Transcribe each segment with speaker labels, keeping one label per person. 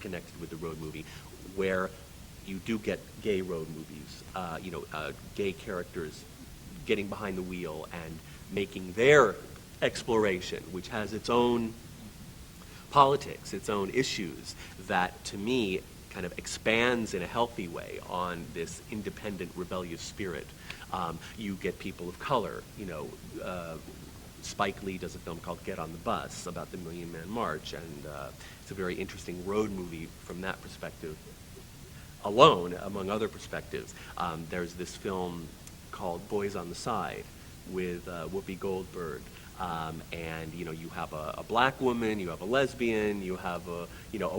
Speaker 1: connected with the road movie, where you do get gay road movies, gay characters getting behind the wheel and making their exploration, which has its own politics, its own issues, that to me kind of expands in a healthy way on this independent, rebellious spirit. You get people of color, Spike Lee does a film called Get on the Bus about the Million Man March, and it's a very interesting road movie from that perspective alone, among other perspectives. There's this film called Boys on the Side with Whoopi Goldberg, and you have a black woman, you have a lesbian, you have a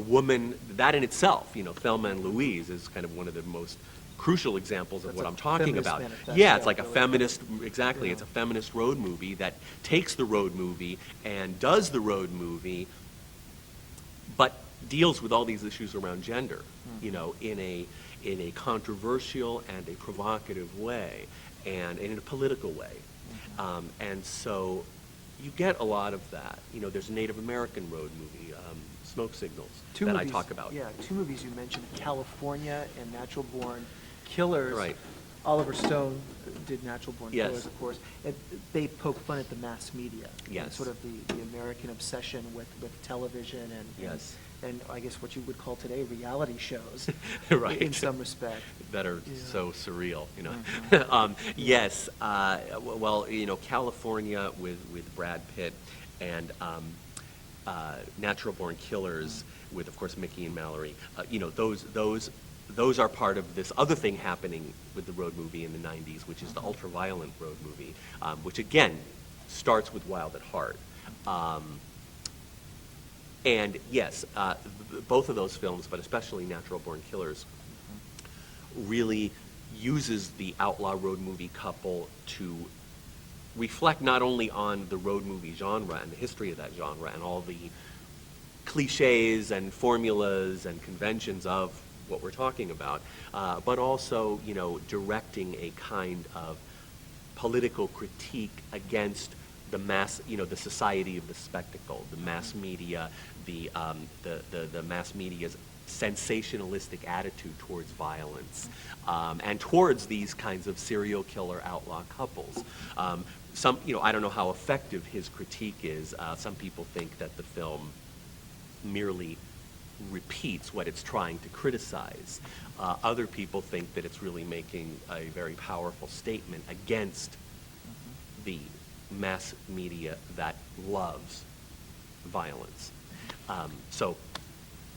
Speaker 1: woman. That in itself, Thelma and Louise is kind of one of the most crucial examples of what I'm talking about. Yeah, it's like a feminist, exactly, it's a feminist road movie that takes the road movie and does the road movie, but deals with all these issues around gender, in a controversial and a provocative way, and in a political way. And so you get a lot of that. There's a Native American road movie, Smoke Signals, I talk about.
Speaker 2: Yeah, two movies you mentioned, California and Natural Born Killers.
Speaker 1: Right.
Speaker 2: Oliver Stone did Natural Born
Speaker 1: Yes.
Speaker 2: Killers, of course. They poke fun at the mass media.
Speaker 1: Yes.
Speaker 2: And sort of the American obsession with television
Speaker 1: Yes.
Speaker 2: and I guess what you would call today reality shows.
Speaker 1: Right.
Speaker 2: In some respect.
Speaker 1: That are
Speaker 2: Yeah.
Speaker 1: so surreal,
Speaker 2: Mm-hmm.
Speaker 1: Yes, well, California with Brad Pitt and Natural Born Killers with, of course, Mickey and Mallory. Those are part of this other thing happening with the road movie in the 90s, which is the ultra-violent road movie, which again starts with Wild at Heart. And yes, both of those films, but especially Natural Born Killers, really uses the outlaw road movie couple to reflect not only on the road movie genre and the history of that genre and all the cliches and formulas and conventions of what we're talking about, but also, directing a kind of political critique against the mass, the society of the spectacle, the mass media, the mass media's sensationalistic attitude towards violence, and towards these kinds of serial killer outlaw couples. I don't know how effective his critique is. Some people think that the film merely repeats what it's trying to criticize. Other people think that it's really making a very powerful statement against the mass media that loves violence.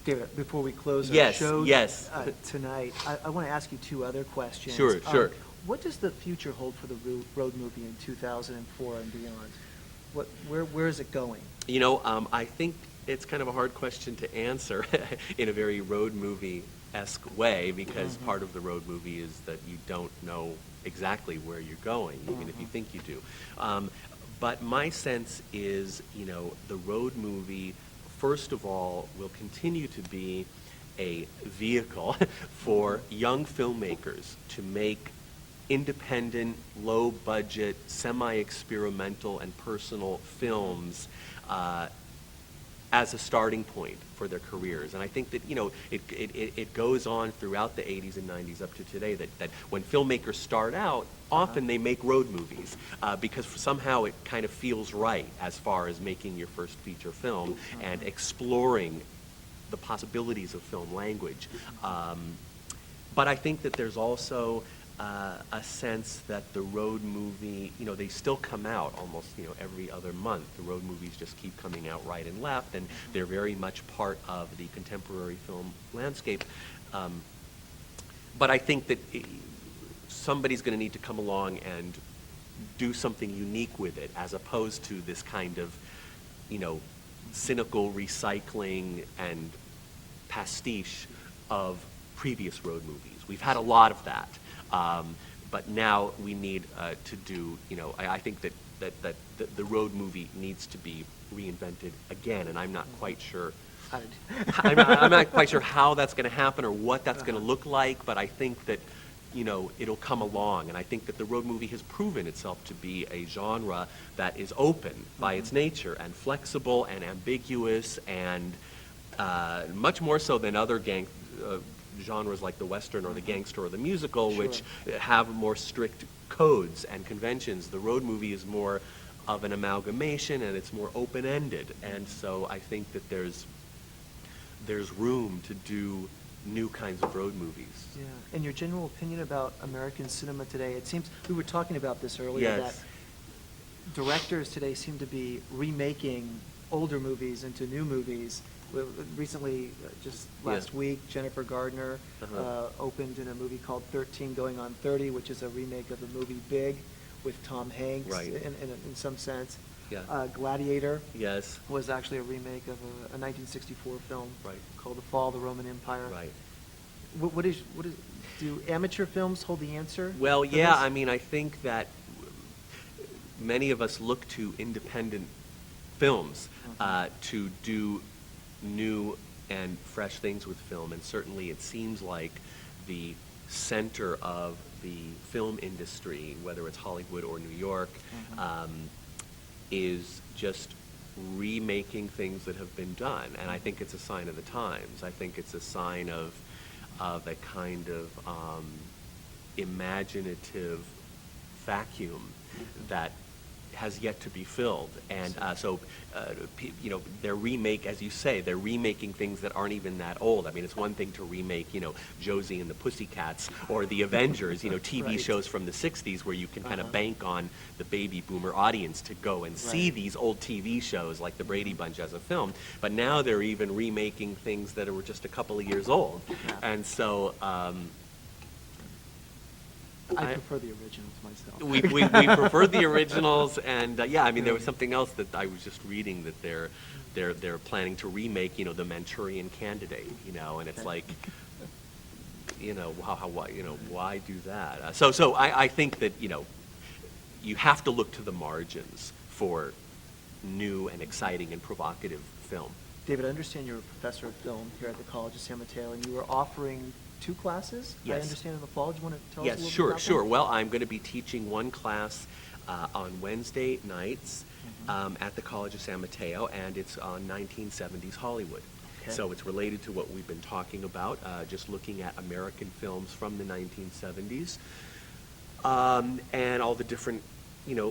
Speaker 2: David, before we close our
Speaker 1: Yes,
Speaker 2: show
Speaker 1: yes.
Speaker 2: Tonight, I want to ask you two other questions.
Speaker 1: Sure.
Speaker 2: What does the future hold for the road movie in 2004 and beyond? Where is it going?
Speaker 1: I think it's kind of a hard question to answer in a very road movie-esque way, because part of the road movie is that you don't know exactly where you're going, even if you think you do. But my sense is, the road movie, first of all, will continue to be a vehicle for young filmmakers to make independent, low-budget, semi-experimental, and personal films as a starting point for their careers. And I think that, it goes on throughout the 80s and 90s up to today that when filmmakers start out, often they make road movies because somehow it kind of feels right as far as making your first feature film and exploring the possibilities of film language. But I think that there's also a sense that the road movie, they still come out almost, every other month. The road movies just keep coming out right and left, and they're very much part of the contemporary film landscape. But I think that somebody's going to need to come along and do something unique with it, as opposed to this kind of, cynical recycling and pastiche of previous road movies. We've had a lot of that. But now we need to do, I think that the road movie needs to be reinvented again, and I'm not quite sure. I'm not quite sure how that's going to happen or what that's going to look like, but I think that, it'll come along, and I think that the road movie has proven itself to be a genre that is open by its nature and flexible and ambiguous and much more so than other genres like the Western or the gangster or the musical,
Speaker 2: Sure.
Speaker 1: which have more strict codes and conventions. The road movie is more of an amalgamation, and it's more open-ended. And so I think that there's room to do new kinds of road movies.
Speaker 2: Yeah, and your general opinion about American cinema today, it seems, we were talking about this earlier,
Speaker 1: Yes.
Speaker 2: that directors today seem to be remaking older movies into new movies. Recently, just last week, Jennifer Gardner opened in a movie called 13 Going on 30, which is a remake of the movie Big with Tom Hanks,
Speaker 1: Right.
Speaker 2: in some sense.
Speaker 1: Yeah.
Speaker 2: Gladiator
Speaker 1: Yes.
Speaker 2: was actually a remake of a 1964 film
Speaker 1: Right.
Speaker 2: called The Fall of the Roman Empire.
Speaker 1: Right.
Speaker 2: What is, do amateur films hold the answer?
Speaker 1: Well,
Speaker 2: for
Speaker 1: yeah,
Speaker 2: this?
Speaker 1: I mean, I think that many of us look to independent films to do new and fresh things with film, and certainly it seems like the center of the film industry, whether it's Hollywood or New York, is just remaking things that have been done, and I think it's a sign of the times. I think it's a sign of a kind of imaginative vacuum that has yet to be filled, and they're as you say, they're remaking things that aren't even that old. I mean, it's one thing to remake, Josie and the Pussycats or the Avengers, TV
Speaker 2: Right.
Speaker 1: shows from the 60s where you can kind of bank on the baby boomer audience to go and see
Speaker 2: Right.
Speaker 1: these old TV shows like the Brady Bunch as a film, but now they're even remaking things that were just a couple of years old, and so
Speaker 2: I prefer the originals myself.
Speaker 1: we prefer the originals, and there was something else that I was just reading that they're planning to remake, the Manchurian Candidate, and it's like, why do that? So I think that you have to look to the margins for new and exciting and provocative film.
Speaker 2: David, I understand you're a professor of film here at the College of San Mateo, and you were offering 2 classes, I
Speaker 1: Yes.
Speaker 2: understand, in the fall. Do you want to tell us a
Speaker 1: Yes,
Speaker 2: little
Speaker 1: sure,
Speaker 2: bit about
Speaker 1: sure.
Speaker 2: them?
Speaker 1: Well, I'm going to be teaching one class on Wednesday nights at the College of San Mateo, and it's on 1970s Hollywood.
Speaker 2: Okay.
Speaker 1: So it's related to what we've been talking about, just looking at American films from the 1970s, and all the different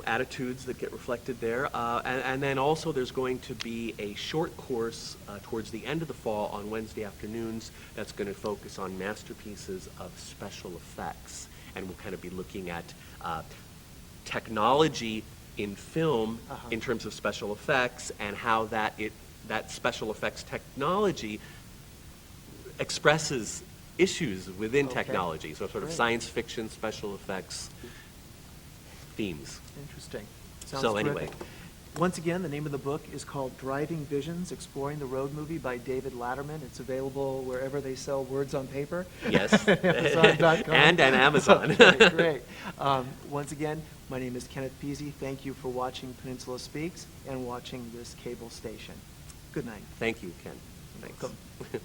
Speaker 1: attitudes that get reflected there. And then also there's going to be a short course towards the end of the fall on Wednesday afternoons that's going to focus on masterpieces of special effects. And we'll kind of be looking at technology in film in terms of special effects, and how that special effects technology expresses issues within
Speaker 2: Okay.
Speaker 1: technology. So sort of
Speaker 2: Great.
Speaker 1: science fiction, special effects themes.
Speaker 2: Interesting. Sounds
Speaker 1: So anyway.
Speaker 2: terrific. Once again, the name of the book is called Driving Visions, Exploring the Road Movie by David Laderman. It's available wherever they sell words on paper.
Speaker 1: Yes.
Speaker 2: Amazon.com.
Speaker 1: And Amazon.
Speaker 2: Okay, great. Once again, my name is Kenneth Pizzi. Thank you for watching Peninsula Speaks and watching this cable station. Good night.
Speaker 1: Thank you, Ken. Thanks.
Speaker 2: Welcome.